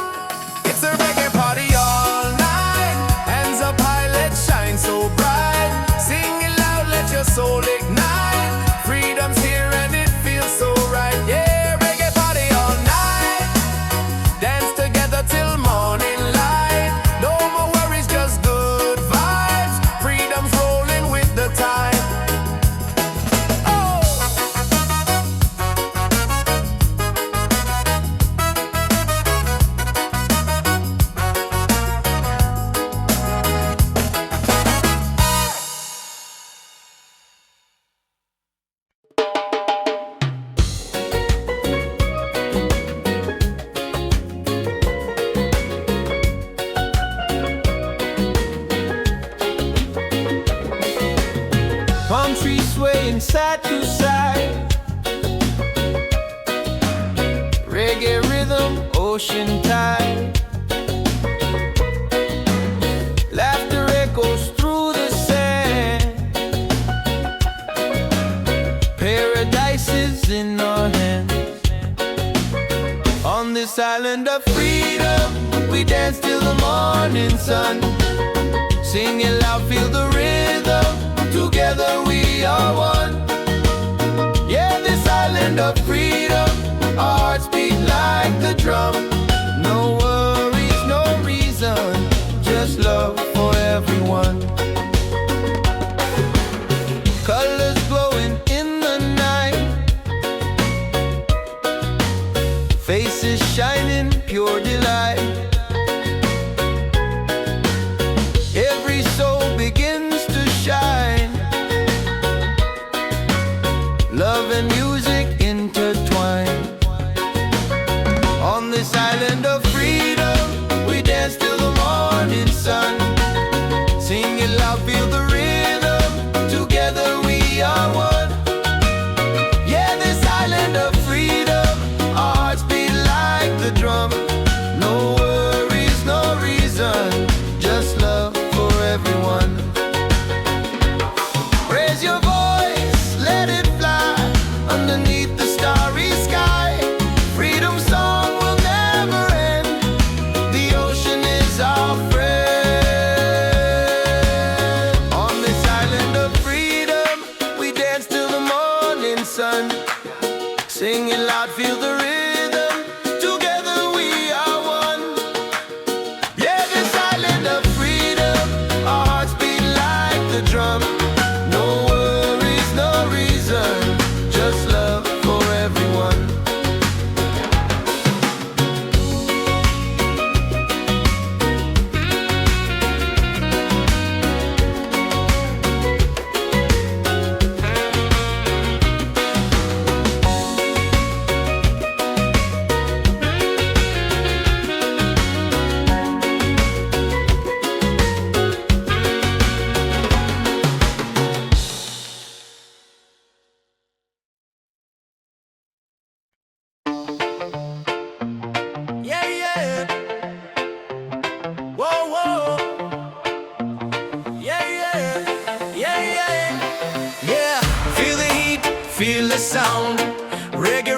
It's a reggae party all night. Hands up high, let's shine so bright. Sing it loud, let your soul ignite. Freedom's here and it feels so right. Yeah, reggae party all night. Dance together till morning light. No more worries, just good vibes. Freedom's rolling with the tide. Palm trees swaying side to side. Reggae rhythm, ocean tide. Laughter echoes through the sand. Paradise is in our hands. On this island of freedom, we dance till the morning sun. Sing it loud, feel the rhythm. Together we are one. Yeah, this island of freedom, our hearts beat like the drum. No worries, no reason, just love for everyone. Colors glowing in the night, faces shining, pure delight. Every soul begins to shine. Love and music intertwine. On this island of freedom, we dance till the morning sun. Sing it loud, feel the rhythm. Together we are one. Yeah, this island of freedom, our hearts beat like the drum. No worries, no reason, just love for everyone. Raise your voice, let it fly underneath the starry sky. Freedom song will never end. The ocean is our friend. On this island of freedom, we dance till the morning sun. Sing it loud, feel the rhythm. Together we are one. Yeah, this island of freedom, our hearts beat like the drum. No worries, no reason, just love for everyone. Yeah, yeah. Whoa, whoa. Yeah, yeah. Yeah, yeah. Yeah. Feel the heat, feel the sound. Reggae